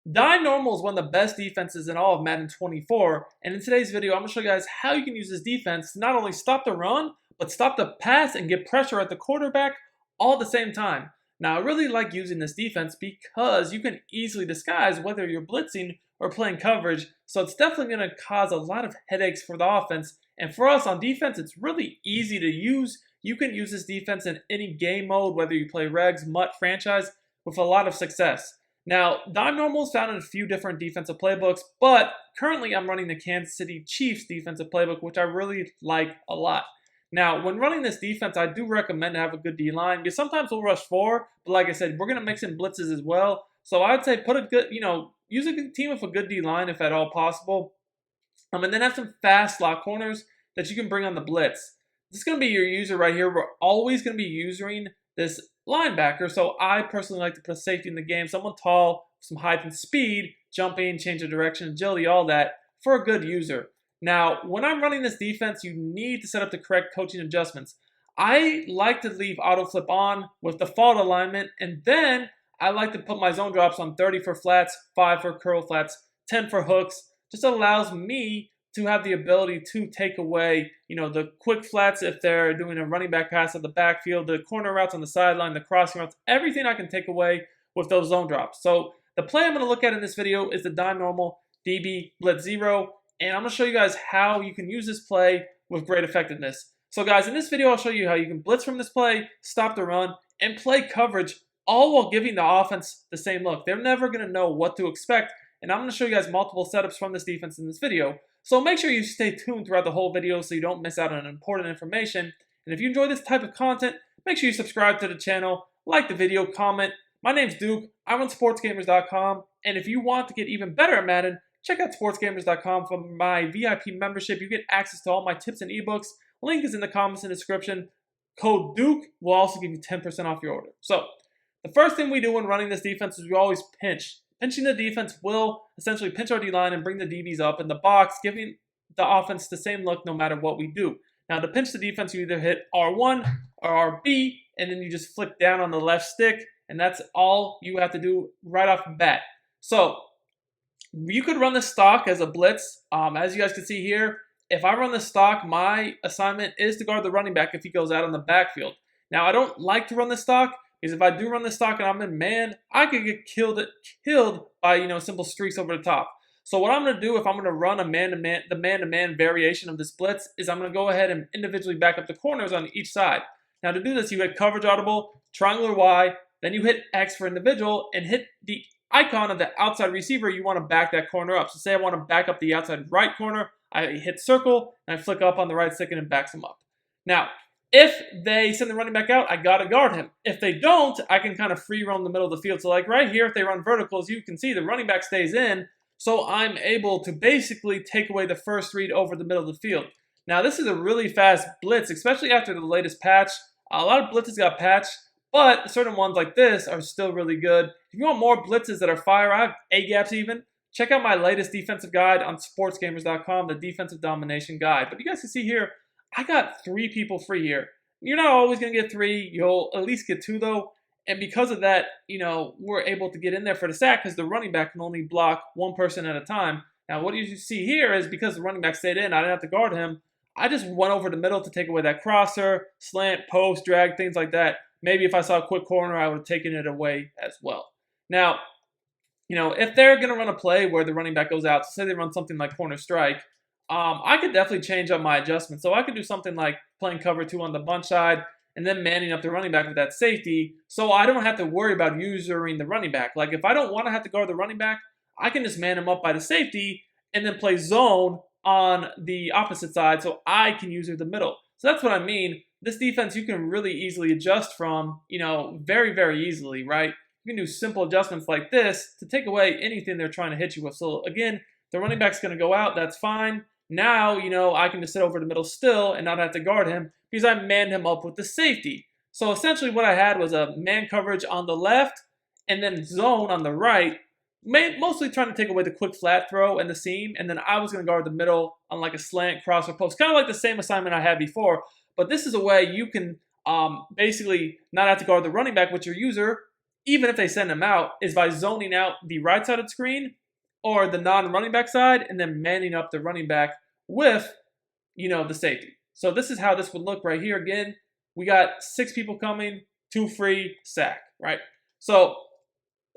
Die normal is one of the best defenses in all of Madden 24, and in today's video, I'm going to show you guys how you can use this defense to not only stop the run, but stop the pass and get pressure at the quarterback all at the same time. Now, I really like using this defense because you can easily disguise whether you're blitzing or playing coverage, so it's definitely going to cause a lot of headaches for the offense. And for us on defense, it's really easy to use. You can use this defense in any game mode, whether you play regs, MUT, franchise, with a lot of success. Now, dime normal is found in a few different defensive playbooks, but currently I'm running the Kansas City Chiefs defensive playbook, which I really like a lot. Now, when running this defense, I do recommend to have a good D-line because sometimes we'll rush four, but like I said, we're going to mix in blitzes as well. So I'd say put a good, use a good team with a good D-line if at all possible. And then have some fast slot corners that you can bring on the blitz. This is going to be your user right here. We're always going to be using this linebacker, so I personally like to put a safety in the game, someone tall, some height and speed, jumping, change of direction, agility, all that for a good user. Now, when I'm running this defense, you need to set up the correct coaching adjustments. I like to leave auto flip on with default alignment, and then I like to put my zone drops on 30 for flats, 5 for curl flats, 10 for hooks. Just allows me to have the ability to take away, the quick flats if they're doing a running back pass at the backfield, the corner routes on the sideline, the crossing routes, everything I can take away with those zone drops. So the play I'm going to look at in this video is the dime normal DB blitz 0, and I'm going to show you guys how you can use this play with great effectiveness. So guys, in this video I'll show you how you can blitz from this play, stop the run, and play coverage, all while giving the offense the same look. They're never going to know what to expect, and I'm going to show you guys multiple setups from this defense in this video. So make sure you stay tuned throughout the whole video so you don't miss out on important information. And if you enjoy this type of content, make sure you subscribe to the channel, like the video, comment. My name's Duke. I run sportsgamers.com. And if you want to get even better at Madden, check out sportsgamers.com for my VIP membership. You get access to all my tips and ebooks. Link is in the comments and description. Code Duke will also give you 10% off your order. So the first thing we do when running this defense is we always pinch. Pinching the defense will essentially pinch our D-line and bring the DBs up in the box, giving the offense the same look no matter what we do. Now, to pinch the defense, you either hit R1 or RB, and then you just flick down on the left stick, and that's all you have to do right off the bat. So, you could run the stock as a blitz. As you guys can see here, if I run the stock, my assignment is to guard the running back if he goes out on the backfield. Now, I don't like to run the stock, because if I do run the stock and I'm in man, I could get killed by simple streaks over the top. So what I'm going to do if I'm going to run the man-to-man variation of this blitz is I'm going to go ahead and individually back up the corners on each side. Now to do this, you hit coverage audible, triangular Y, then you hit X for individual and hit the icon of the outside receiver you want to back that corner up. So say I want to back up the outside right corner, I hit circle and I flick up on the right stick and it backs him up. Now, if they send the running back out, I got to guard him. If they don't, I can kind of free roam the middle of the field. So like right here, if they run verticals, you can see the running back stays in. So I'm able to basically take away the first read over the middle of the field. Now this is a really fast blitz, especially after the latest patch. A lot of blitzes got patched, but certain ones like this are still really good. If you want more blitzes that are fire, I have A-gaps even. Check out my latest defensive guide on sportsgamers.com, the defensive domination guide. But you guys can see here, I got 3 people free here. You're not always going to get 3. You'll at least get 2 though. And because of that, we're able to get in there for the sack because the running back can only block 1 person at a time. Now, what you see here is because the running back stayed in, I didn't have to guard him. I just went over the middle to take away that crosser, slant, post, drag, things like that. Maybe if I saw a quick corner, I would have taken it away as well. Now, if they're going to run a play where the running back goes out, so say they run something like corner strike, I could definitely change up my adjustment. So I could do something like playing cover 2 on the bunch side and then manning up the running back with that safety so I don't have to worry about usuring the running back. Like if I don't want to have to guard the running back, I can just man him up by the safety and then play zone on the opposite side so I can user the middle. So that's what I mean. This defense you can really easily adjust from, very, very easily, right? You can do simple adjustments like this to take away anything they're trying to hit you with. So again, the running back's going to go out, that's fine. Now, I can just sit over the middle still and not have to guard him because I manned him up with the safety. So essentially what I had was a man coverage on the left and then zone on the right, mostly trying to take away the quick flat throw and the seam, and then I was going to guard the middle on like a slant, cross, or post, kind of like the same assignment I had before. But this is a way you can basically not have to guard the running back with your user even if they send him out, is by zoning out the right side of the screen or the non-running back side and then manning up the running back with, the safety. So this is how this would look right here. Again, we got 6 people coming, 2 free, sack, right? So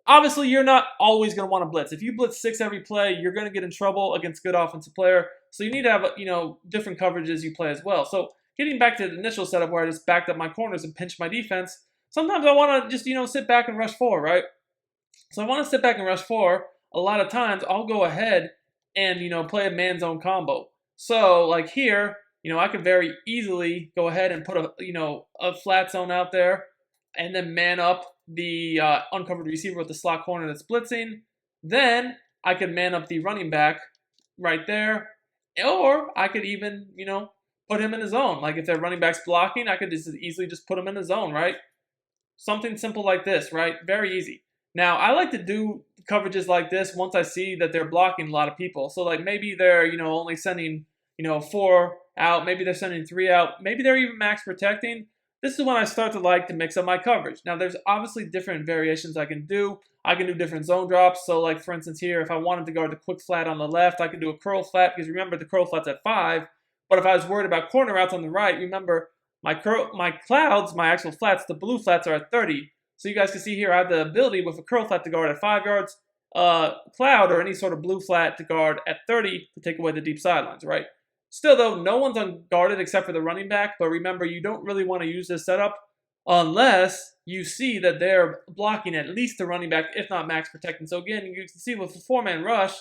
obviously, you're not always going to want to blitz. If you blitz 6 every play, you're going to get in trouble against good offensive player. So you need to have, different coverages you play as well. So getting back to the initial setup where I just backed up my corners and pinched my defense, sometimes I want to just, sit back and rush 4, right? So I want to sit back and rush 4. A lot of times, I'll go ahead and, play a man-zone combo. So like here, I could very easily go ahead and put a flat zone out there and then man up the uncovered receiver with the slot corner that's blitzing. Then I could man up the running back right there. Or I could even, put him in his zone. Like if their running back's blocking, I could just easily just put him in his zone, right? Something simple like this, right? Very easy. Now, I like to do coverages like this once I see that they're blocking a lot of people. So like maybe they're, only sending, 4 out. Maybe they're sending 3 out. Maybe they're even max protecting. This is when I start to like to mix up my coverage. Now, there's obviously different variations I can do. I can do different zone drops. So, like, for instance, here, if I wanted to guard the quick flat on the left, I could do a curl flat because, remember, the curl flat's at 5. But if I was worried about corner routes on the right, remember, my clouds, my actual flats, the blue flats are at 30. So you guys can see here I have the ability with a curl flat to guard at 5 yards, cloud or any sort of blue flat to guard at 30 to take away the deep sidelines, right? Still, though, no one's unguarded except for the running back. But remember, you don't really want to use this setup unless you see that they're blocking at least the running back, if not max protecting. So again, you can see with a 4-man rush,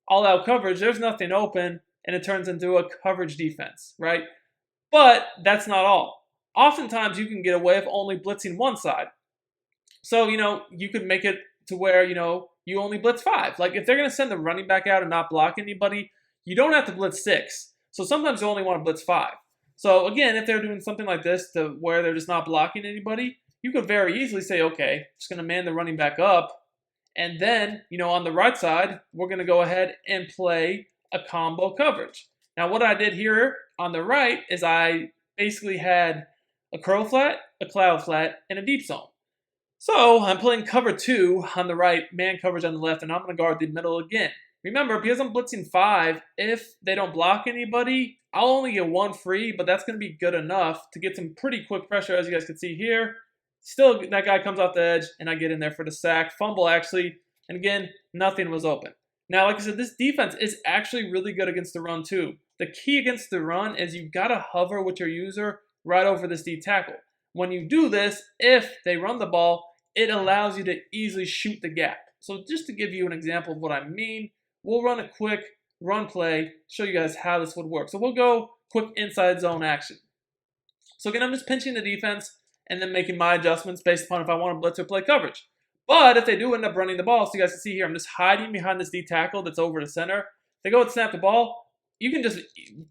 all-out coverage, there's nothing open, and it turns into a coverage defense, right? But that's not all. Oftentimes, you can get away with only blitzing one side. So, you could make it to where, you only blitz 5. Like, if they're going to send the running back out and not block anybody, you don't have to blitz 6. So sometimes you only want to blitz 5. So again, if they're doing something like this to where they're just not blocking anybody, you could very easily say, okay, just going to man the running back up. And then, on the right side, we're going to go ahead and play a combo coverage. Now, what I did here on the right is I basically had a curl flat, a cloud flat, and a deep zone. So I'm playing cover 2 on the right, man coverage on the left, and I'm going to guard the middle again. Remember, because I'm blitzing 5, if they don't block anybody, I'll only get 1 free, but that's going to be good enough to get some pretty quick pressure, as you guys can see here. Still, that guy comes off the edge, and I get in there for the sack. Fumble, actually, and again, nothing was open. Now, like I said, this defense is actually really good against the run, too. The key against the run is you've got to hover with your user right over this D tackle. When you do this, if they run the ball, it allows you to easily shoot the gap. So just to give you an example of what I mean, we'll run a quick run play, show you guys how this would work. So we'll go quick inside zone action. So again, I'm just pinching the defense and then making my adjustments based upon if I want to blitz or play coverage. But if they do end up running the ball, so you guys can see here, I'm just hiding behind this D tackle that's over the center. If they go and snap the ball, you can just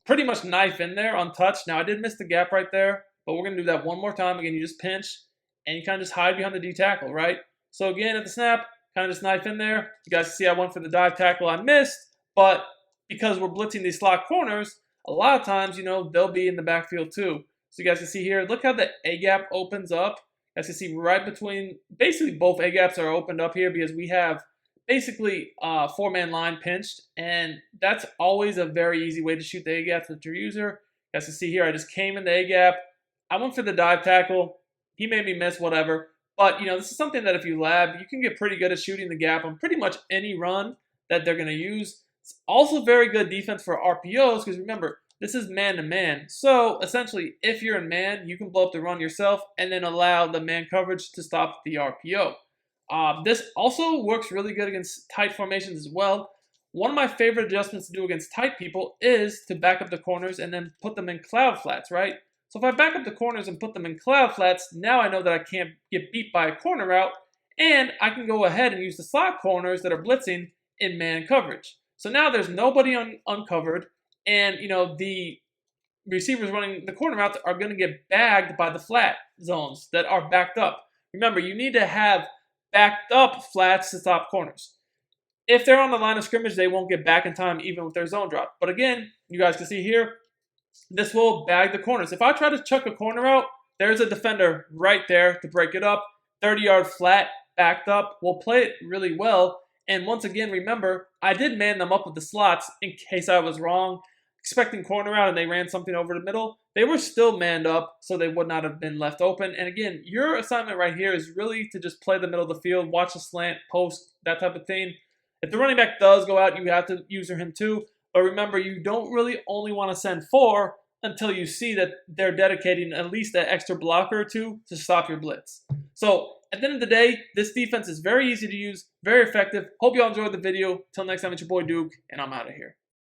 pretty much knife in there untouched. Now, I did miss the gap right there, but we're going to do that one more time. Again, you just pinch and you kind of just hide behind the D tackle, right? So again, at the snap, kind of just knife in there. You guys see I went for the dive tackle. I missed, but because we're blitzing these slot corners, a lot of times, they'll be in the backfield too. So you guys can see here, look how the A-gap opens up. You guys can see right between, basically both A-gaps are opened up here because we have basically 4-man line pinched, and that's always a very easy way to shoot the A-gaps with your user. You guys can see here, I just came in the A-gap. I went for the dive tackle. He made me miss, whatever. But, this is something that if you lab, you can get pretty good at shooting the gap on pretty much any run that they're going to use. It's also very good defense for RPOs because, remember, this is man-to-man. So, essentially, if you're in man, you can blow up the run yourself and then allow the man coverage to stop the RPO. This also works really good against tight formations as well. One of my favorite adjustments to do against tight people is to back up the corners and then put them in cloud flats, right? So if I back up the corners and put them in cloud flats, now I know that I can't get beat by a corner route, and I can go ahead and use the slot corners that are blitzing in man coverage. So now there's nobody uncovered, and the receivers running the corner routes are going to get bagged by the flat zones that are backed up. Remember, you need to have backed up flats to stop corners. If they're on the line of scrimmage, they won't get back in time even with their zone drop. But again, you guys can see here, this will bag the corners. If I try to chuck a corner out, there's a defender right there to break it up. 30-yard flat backed up will play it really well. And once again, remember, I did man them up with the slots in case I was wrong, expecting corner out and they ran something over the middle. They were still manned up, so they would not have been left open. And again, your assignment right here is really to just play the middle of the field, watch the slant, post, that type of thing. If the running back does go out, you have to use him too. But remember, you don't really only want to send 4 until you see that they're dedicating at least an extra blocker or 2 to stop your blitz. So at the end of the day, this defense is very easy to use, very effective. Hope you all enjoyed the video. Till next time, it's your boy Duke, and I'm out of here.